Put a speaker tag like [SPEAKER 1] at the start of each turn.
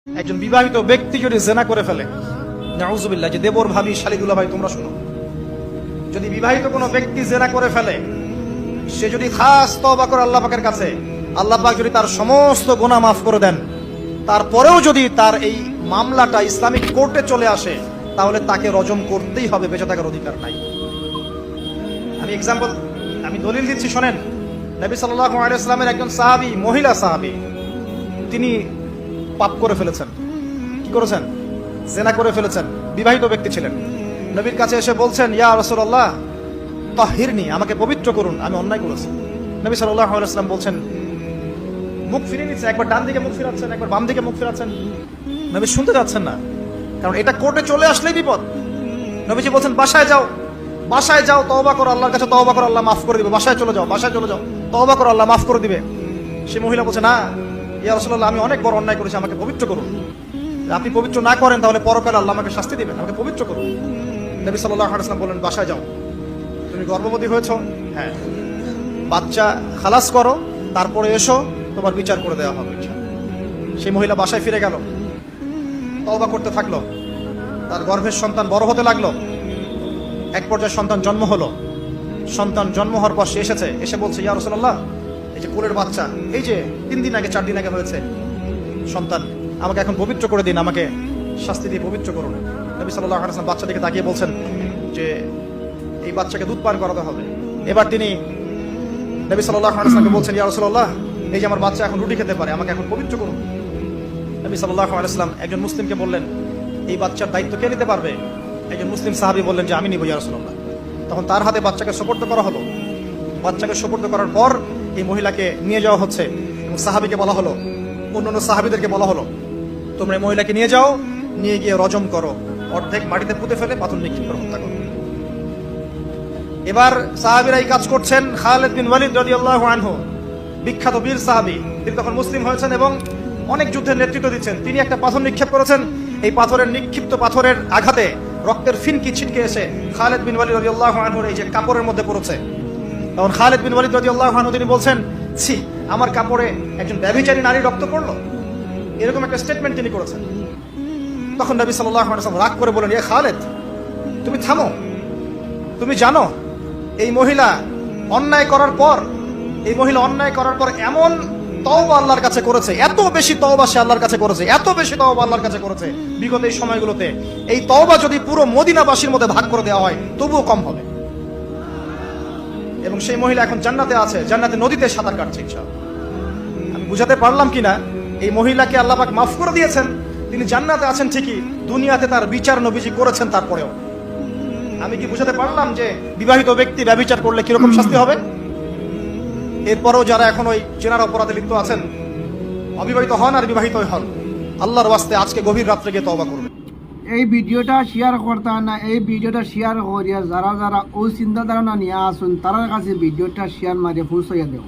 [SPEAKER 1] একজন বিবাহিত ব্যক্তি যদি জেনা করে ফেলে, নাউজুবিল্লাহ, যে দেবর ভাবি শালিদুল্লাহ ভাই তোমরা শুনো, যদি বিবাহিত কোনো ব্যক্তি জেনা করে ফেলে, সে যদি খাস তওবা করে আল্লাহ পাকের কাছে, আল্লাহ পাক যদি তার সমস্ত গুনাহ মাফ করে দেন, তারপরেও যদি তার এই মামলাটা ইসলামিক কোর্টে চলে আসে, তাহলে তাকে রজম করতেই হবে, বেঁচে থাকার অধিকার নাই। আমি দলিল দিচ্ছি, শোনেন। নবী সাল্লাল্লাহু আলাইহি ওয়াসাল্লামের একজন সাহাবী, মহিলা সাহাবী, তিনি পাপ করে ফেলেছেন। কি করেছেন? জেনা করে ফেলেছেন। বিবাহিত ব্যক্তি ছিলেন। নবীর কাছে এসে বলছেন, ইয়া রাসূলুল্লাহ তাহিরনি, আমাকে পবিত্র করুন, আমি অন্যায় করেছি। নবী সাল্লাল্লাহু আলাইহি ওয়াসাল্লাম বলছেন, মুখ ফিরিয়ে নিচ্ছে, একবার ডান দিকে মুখ ফিরাচ্ছেন, একবার বাম দিকে মুখ ফিরাচ্ছেন। নবী শুনতে যাচ্ছেন না, কারণ এটা কোর্টে চলে আসলেই বিপদ। নবীজি বলছেন, বাসায় যাও, বাসায় যাও, তওবা করো, আল্লাহর কাছে তওবা করো, আল্লাহ মাফ করে দিবে। বাসায় চলে যাও, বাসায় চলে যাও, তওবা করো, আল্লাহ মাফ করে দিবে। সে মহিলা বলছে, না ইয়া রাসূলুল্লাহ, আমি অনেক বড় অন্যায় করেছি, আমাকে পবিত্র করুন। আপনি পবিত্র না করেন তাহলে পরকালে আল্লাহ আমাকে শাস্তি দিবেন, আমাকে পবিত্র করুন। নবী সাল্লাল্লাহু আলাইহি ওয়াসাল্লাম বললেন, বাসায় যাও। তুমি গর্ভবতী হয়েছো? হ্যাঁ। বাচ্চা খালাস করো, তারপরে এসো, তোমার বিচার করে দেওয়া হবে। সেই মহিলা বাসায় ফিরে গেল, তওবা করতে থাকলো। তার গর্ভের সন্তান বড় হতে লাগলো। এক পর্যায়ে সন্তান জন্ম হলো। সন্তান জন্ম হওয়ার পর সে এসে বলছে, ইয়া রাসূলুল্লাহ, এই যে কোলের বাচ্চা, এই যে 3 দিন আগে 4 দিন আগে হয়েছে সন্তান, আমাকে এখন পবিত্র করে দিন, আমাকে শাস্তি দিয়ে পবিত্র করুন। নবী সাল্লাল্লাহু আলাইহি ওয়াসাল্লাম বাচ্চা দিকে তাকিয়ে বলছেন যে এই বাচ্চাকে দুধ পান করাতে হবে। এবার তিনি নবী সাল্লাল্লাহু আলাইহি ওয়াসাল্লামকে বলছেন, ইয়া রাসূলুল্লাহ, এই যে আমার বাচ্চা এখন রুটি খেতে পারে, আমাকে এখন পবিত্র করুন। নবী সাল্লাল্লাহু আলাইহি ওয়াসাল্লাম একজন মুসলিমকে বললেন, এই বাচ্চার দায়িত্ব কে নিতে পারবে? একজন মুসলিম সাহাবী বললেন যে আমি নিব ইয়া রাসূলুল্লাহ। তখন তার হাতে বাচ্চাকে সুপর্দ করা হলো। বাচ্চাকে সুপর্দ করার পর এই মহিলাকে নিয়ে যাওয়া হচ্ছে এবং সাহাবীকে বলা হলো, অন্যান্য সাহাবীদেরকে বলা হলো, তোমরা এই মহিলাকে নিয়ে যাও, নিয়ে গিয়ে রজম করো, অর্ধেক মাটিতে পুঁতে ফেলে পাথর নিক্ষেপ করে হত্যা করো। এবার সাহাবীরা এই কাজ করছেন। খালিদ বিন ওয়ালিদ রাদিয়াল্লাহু আনহু, বিখ্যাত বীর সাহাবী, তিনি তখন মুসলিম হয়েছেন এবং অনেক যুদ্ধের নেতৃত্ব দিচ্ছেন। তিনি একটা পাথর নিক্ষেপ করেছেন। এই পাথরের নিক্ষিপ্ত পাথরের আঘাতে রক্তের ফিনকি ছিটকে এসে খালিদ বিন ওয়ালিদ রাদিয়াল্লাহু আনহুর এই যে কাপড়ের মধ্যে পড়েছে। তখন খালিদ বিন ওয়ালিদ রাদিয়াল্লাহু আনহু তিনি বলছেন, ছি, আমার কাপড়ে একজন ব্যভিচারী নারী রক্ত পড়লো, এরকম একটা স্টেটমেন্ট তিনি করেছেন। তখন নবী সাল্লাল্লাহু আলাইহি ওয়াসাল্লাম রাগ করে বলেন, ইয়া খালিদ, তুমি থামো, তুমি জানো এই মহিলা অন্যায় করার পর এমন তওবা আল্লাহর কাছে করেছে, এত বেশি তওবা সে আল্লাহর কাছে করেছে, এত বেশি তওবা আল্লাহর কাছে করেছে বিগত এই সময়গুলোতে, এই তওবা যদি পুরো মদিনাবাসীর মধ্যে ভাগ করে দেওয়া হয় তবুও কম হবে। এবং সেই মহিলা এখন জান্নাতে আছে, জান্নাতে নদীতে সাঁতার কাটছে ইনশাআল্লাহ। আমি বুঝাতে পারলাম কিনা? এই মহিলাকে আল্লাহ পাক মাফ করে দিয়েছেন, তিনি জান্নাতে আছেন ঠিকই, দুনিয়াতে তার বিচার নবীজি করেছেন তারপরেও। আমি কি বুঝাতে পারলাম যে বিবাহিত ব্যক্তি ব্যভিচার করলে কিরকম শাস্তি হবে? এরপরও যারা এখন ওই জেনার অপরাধে লিপ্ত আছেন, অবিবাহিত হন আর বিবাহিত হন, আল্লাহর ওয়াস্তে আজকে গভীর রাত্রে গিয়ে তওবা করবেন।
[SPEAKER 2] এই ভিডিওটা শেয়ার করতে না, এই ভিডিওটা শেয়ার করিয়া যারা যারা ওই চিন্তা ধারণা নিয়ে আসুন তার কাছে ভিডিওটা শেয়ার মারিয়ে পৌঁছাইয়া দেও।